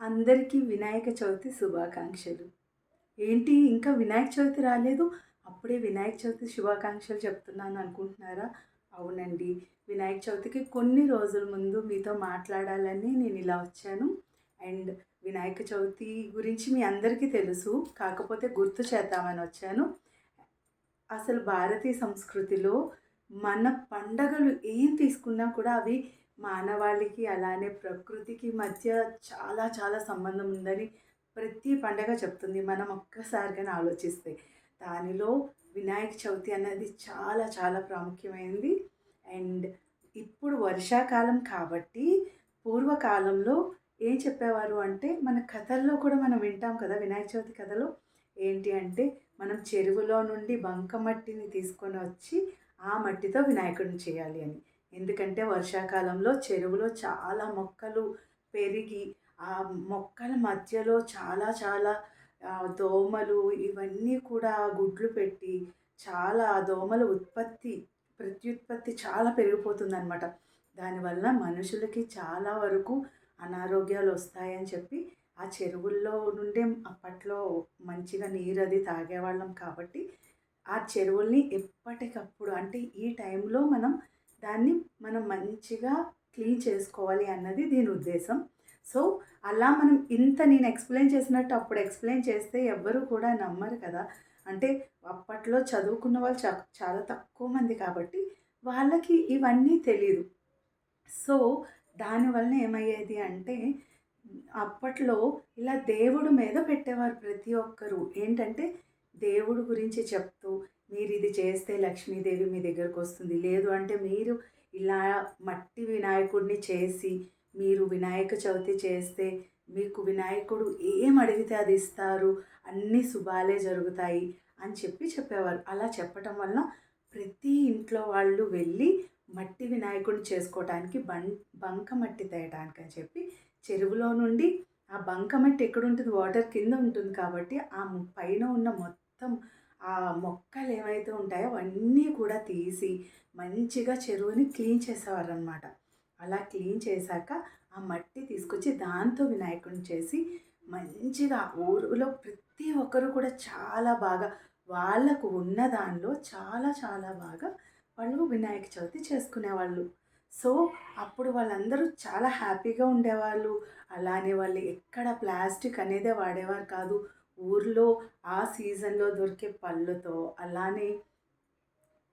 అందరికీ వినాయక చవితి శుభాకాంక్షలు. ఏంటి ఇంకా వినాయక చవితి రాలేదు, అప్పుడే వినాయక చవితి శుభాకాంక్షలు చెప్తున్నాను అనుకుంటున్నారా? అవునండి. వినాయక చవితికి కొన్ని రోజుల ముందు మీతో మాట్లాడాలని నేను ఇలా వచ్చాను. అండ్ వినాయక చవితి గురించి మీ అందరికీ తెలుసు. కాకపోతే గుర్తు చేద్దామని వచ్చాను. అసలు భారతీయ సంస్కృతిలో మన పండగలు ఏం తీసుకున్నా కూడా అవి మానవాళికి అలానే ప్రకృతికి మధ్య చాలా చాలా సంబంధం ఉందని ప్రతి పండగ చెప్తుంది. మనం ఒక్కసారిగానే ఆలోచిస్తే దానిలో వినాయక చవితి అనేది చాలా చాలా ప్రాముఖ్యమైనది. అండ్ ఇప్పుడు వర్షాకాలం కాబట్టి పూర్వకాలంలో ఏం చెప్పేవారు అంటే మన కథల్లో కూడా మనం వింటాం కదా వినాయక చవితి కథలో ఏంటి అంటే మనం చెరువులో నుండి బంకమట్టిని తీసుకొని వచ్చి ఆ మట్టితో వినాయకుడిని చేయాలి అని. ఎందుకంటే వర్షాకాలంలో చెరువులో చాలా మొక్కలు పెరిగి ఆ మొక్కల మధ్యలో చాలా చాలా దోమలు ఇవన్నీ కూడా గుడ్లు పెట్టి చాలా దోమల ప్రత్యుత్పత్తి చాలా పెరిగిపోతుందన్నమాట. దానివల్ల మనుషులకి చాలా వరకు అనారోగ్యాలు వస్తాయని చెప్పి ఆ చెరువుల్లో నుండే అప్పట్లో మంచిగా నీరు అది తాగేవాళ్ళం కాబట్టి ఆ చెరువుల్ని ఎప్పటికప్పుడు అంటే ఈ టైంలో దాన్ని మనం మంచిగా క్లీన్ చేసుకోవాలి అన్నది దీని ఉద్దేశం. సో అలా మనం ఇంత నేను ఎక్స్ప్లెయిన్ చేసినట్టు అప్పుడు ఎక్స్ప్లెయిన్ చేస్తే ఎవ్వరు కూడా నమ్మరు కదా. అంటే అప్పట్లో చదువుకున్న వాళ్ళు చాలా తక్కువ మంది కాబట్టి వాళ్ళకి ఇవన్నీ తెలీదు. సో దానివల్ల ఏమయ్యేది అంటే అప్పట్లో ఇలా దేవుడు మీద పెట్టేవారు ప్రతి ఒక్కరు. ఏంటంటే దేవుడు గురించి చెప్తూ మీరు ఇది చేస్తే లక్ష్మీదేవి మీ దగ్గరకు వస్తుంది. లేదు అంటే మీరు ఇలా మట్టి వినాయకుడిని చేసి మీరు వినాయక చవితి చేస్తే మీకు వినాయకుడు ఏం అడిగితే అది ఇస్తారు. అన్ని శుభాలే జరుగుతాయి అని చెప్పేవారు. అలా చెప్పటం వలన ప్రతి ఇంట్లో వాళ్ళు వెళ్ళి మట్టి వినాయకుడిని చేసుకోవటానికి బంకమట్టి తేయటానికి అని చెప్పి చెరువులో నుండి ఆ బంకమట్టి ఎక్కడుంటుంది వాటర్ కింద ఉంటుంది కాబట్టి ఆ పైన ఉన్న మొత్తం ఆ మొక్కలు ఏవైతే ఉంటాయో అవన్నీ కూడా తీసి మంచిగా చెరువుని క్లీన్ చేసేవారనమాట. అలా క్లీన్ చేశాక ఆ మట్టి తీసుకొచ్చి దాంతో వినాయకుడిని చేసి మంచిగా ఊరిలో ప్రతి ఒక్కరు కూడా చాలా బాగా వాళ్ళకు ఉన్న దానిలో చాలా చాలా బాగా వాళ్ళు వినాయక చవితి చేసుకునేవాళ్ళు. సో అప్పుడు వాళ్ళందరూ చాలా హ్యాపీగా ఉండేవాళ్ళు. అలానే వాళ్ళు ఎక్కడ ప్లాస్టిక్ అనేదే వాడేవారు కాదు. ఊర్లో ఆ సీజన్లో దొరికే పళ్ళతో అలానే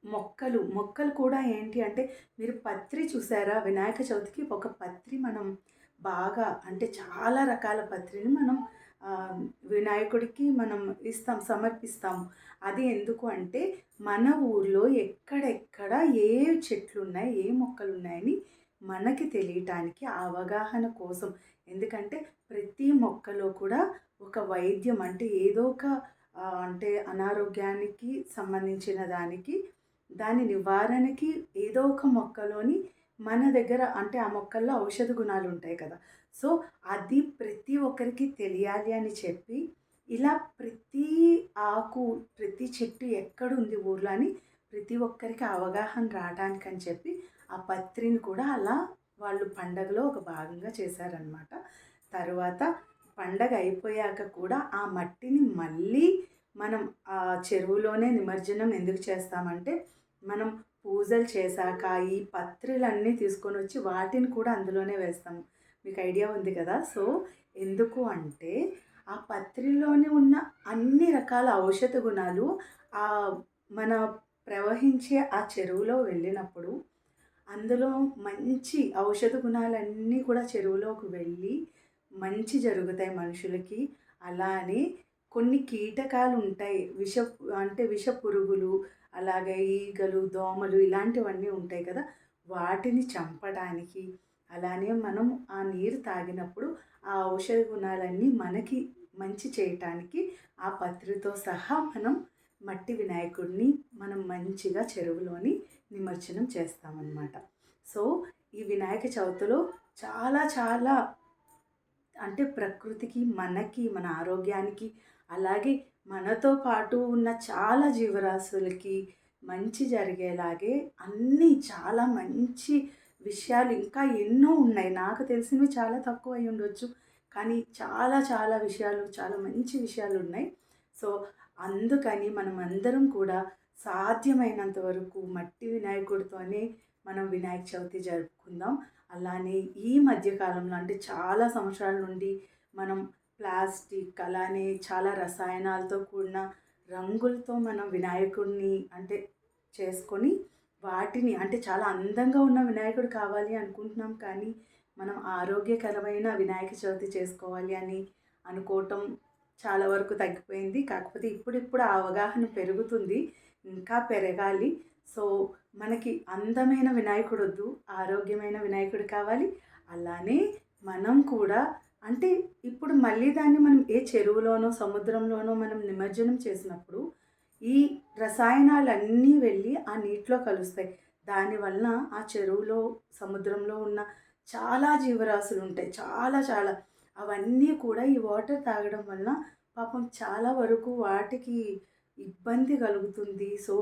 మొక్కలు కూడా ఏంటి అంటే మీరు పత్రి చూసారా? వినాయక చవితికి ఒక పత్రి మనం బాగా అంటే చాలా రకాల పత్రిని మనం వినాయకుడికి మనం సమర్పిస్తాము. అది ఎందుకు అంటే మన ఊర్లో ఎక్కడెక్కడ ఏ చెట్లున్నాయి, ఏ మొక్కలున్నాయని మనకి తెలియటానికి ఆ అవగాహన కోసం. ఎందుకంటే ప్రతి మొక్కలో కూడా ఒక వైద్యం అంటే ఏదో ఒక అంటే అనారోగ్యానికి సంబంధించిన దాని నివారణకి ఏదో ఒక మొక్కలోని మన దగ్గర అంటే ఆ మొక్కల్లో ఔషధ గుణాలు ఉంటాయి కదా. సో అది ప్రతి ఒక్కరికి తెలియాలి అని చెప్పి ఇలా ప్రతి ఆకు ప్రతి చెట్టు ఎక్కడుంది ఊర్లో అని ప్రతి ఒక్కరికి అవగాహన రావడానికి అని చెప్పి ఆ పత్రిని కూడా అలా వాళ్ళు పండగలో ఒక భాగంగా చేశారనమాట. తర్వాత పండగ అయిపోయాక కూడా ఆ మట్టిని మళ్ళీ మనం ఆ చెరువులోనే నిమజ్జనం ఎందుకు చేస్తామంటే మనం పూజలు చేశాక ఈ పత్రులన్నీ తీసుకొని వచ్చి వాటిని కూడా అందులోనే వేస్తాము. మీకు ఐడియా ఉంది కదా. సో ఎందుకు అంటే ఆ పత్రిలోనే ఉన్న అన్ని రకాల ఔషధ గుణాలు ఆ మన ప్రవహించే ఆ చెరువులో వెళ్ళినప్పుడు అందులో మంచి ఔషధ గుణాలన్నీ కూడా చెరువులోకి వెళ్ళి మంచి జరుగుతాయి మనుషులకి. అలానే కొన్ని కీటకాలు ఉంటాయి విష పురుగులు అలాగే ఈగలు దోమలు ఇలాంటివన్నీ ఉంటాయి కదా. వాటిని చంపడానికి అలానే మనం ఆ నీరు తాగినప్పుడు ఆ ఔషధ గుణాలన్నీ మనకి మంచి చేయటానికి ఆ పత్రితో సహా మనం మట్టి వినాయకుడిని మనం మంచిగా చెరువులోని నిమజ్జనం చేస్తామన్నమాట. సో ఈ వినాయక చవితిలో చాలా చాలా అంటే ప్రకృతికి మనకి మన ఆరోగ్యానికి అలాగే మనతో పాటు ఉన్న చాలా జీవరాశులకి మంచి జరిగేలాగే అన్నీ చాలా మంచి విషయాలు ఇంకా ఎన్నో ఉన్నాయి. నాకు తెలిసినవి చాలా తక్కువ అయి ఉండొచ్చు, కానీ చాలా చాలా విషయాలు, చాలా మంచి విషయాలు ఉన్నాయి. సో అందుకని మనం అందరం కూడా సాధ్యమైనంత వరకు మట్టి వినాయకుడితోనే మనం వినాయక చవితి జరుపుకుందాం. అలానే ఈ మధ్య కాలంలో అంటే చాలా సంవత్సరాల నుండి మనం ప్లాస్టిక్ అలానే చాలా రసాయనాలతో కూడిన రంగులతో మనం వినాయకుడిని అంటే చేసుకొని వాటిని అంటే చాలా అందంగా ఉన్న వినాయకుడు కావాలి అనుకుంటున్నాం, కానీ మనం ఆరోగ్యకరమైన వినాయక చవితి చేసుకోవాలి అని అనుకోవటం చాలా వరకు తగ్గిపోయింది. కాకపోతే ఇప్పుడిప్పుడు ఆ అవగాహన పెరుగుతుంది, ఇంకా పెరగాలి. సో మనకి అందమైన వినాయకుడు వద్దు, ఆరోగ్యమైన వినాయకుడు కావాలి. అలానే మనం కూడా అంటే ఇప్పుడు మళ్ళీ దాన్ని మనం ఏ చెరువులోనో సముద్రంలోనో మనం నిమజ్జనం చేసినప్పుడు ఈ రసాయనాలన్నీ వెళ్ళి ఆ నీటిలో కలుస్తాయి. దానివలన ఆ చెరువులో సముద్రంలో ఉన్న చాలా జీవరాశులు ఉంటాయి, చాలా చాలా అవన్నీ కూడా ఈ వాటర్ తాగడం వలన పాపం చాలా వరకు వాటికి ఇబ్బంది కలుగుతుంది. సో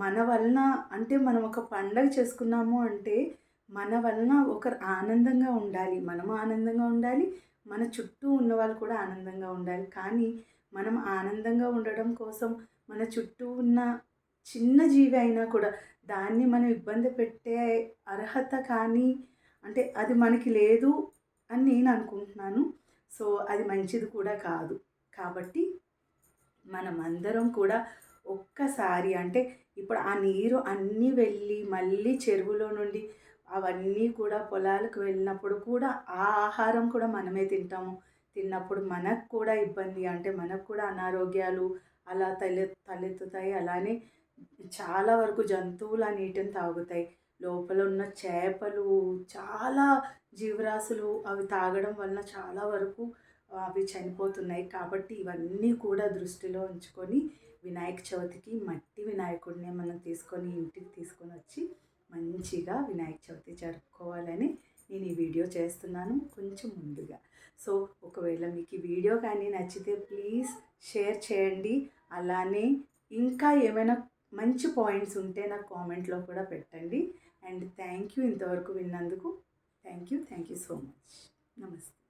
మన వలన అంటే మనం ఒక పండగ చేసుకున్నాము అంటే మన వలన ఒకరు ఆనందంగా ఉండాలి, మనము ఆనందంగా ఉండాలి, మన చుట్టూ ఉన్న వాళ్ళు కూడా ఆనందంగా ఉండాలి. కానీ మనం ఆనందంగా ఉండడం కోసం మన చుట్టూ ఉన్న చిన్న జీవి అయినా కూడా దాన్ని మనం ఇబ్బంది పెట్టే అర్హత కానీ అంటే అది మనకి లేదు అని నేను అనుకుంటున్నాను. సో అది మంచిది కూడా కాదు. కాబట్టి మనమందరం కూడా ఒక్కసారి అంటే ఇప్పుడు ఆ నీరు అన్నీ వెళ్ళి మళ్ళీ చెరువులో నుండి అవన్నీ కూడా పొలాలకు వెళ్ళినప్పుడు కూడా ఆ ఆహారం కూడా మనమే తింటాము. తిన్నప్పుడు మనకు కూడా ఇబ్బంది అంటే మనకు కూడా అనారోగ్యాలు అలా తలెత్తుతాయి. అలానే చాలా వరకు జంతువులు ఆ నీటిని తాగుతాయి. లోపల ఉన్న చేపలు చాలా జీవరాశులు అవి తాగడం వలన చాలా వరకు అవి చనిపోతున్నాయి. కాబట్టి ఇవన్నీ కూడా దృష్టిలో ఉంచుకొని వినాయక చవితికి మట్టి వినాయకుడిని మనం తీసుకొని ఇంటికి తీసుకొని వచ్చి మంచిగా వినాయక చవితి జరుపుకోవాలని నేను ఈ వీడియో చేస్తున్నాను కొంచెం ముందుగా. సో ఒకవేళ మీకు ఈ వీడియో కానీ నచ్చితే ప్లీజ్ షేర్ చేయండి. అలానే ఇంకా ఏమైనా మంచి పాయింట్స్ ఉంటే నాకు కామెంట్లో కూడా పెట్టండి. అండ్ థ్యాంక్ యూ ఇంతవరకు విన్నందుకు. Thank you so much. నమస్తే.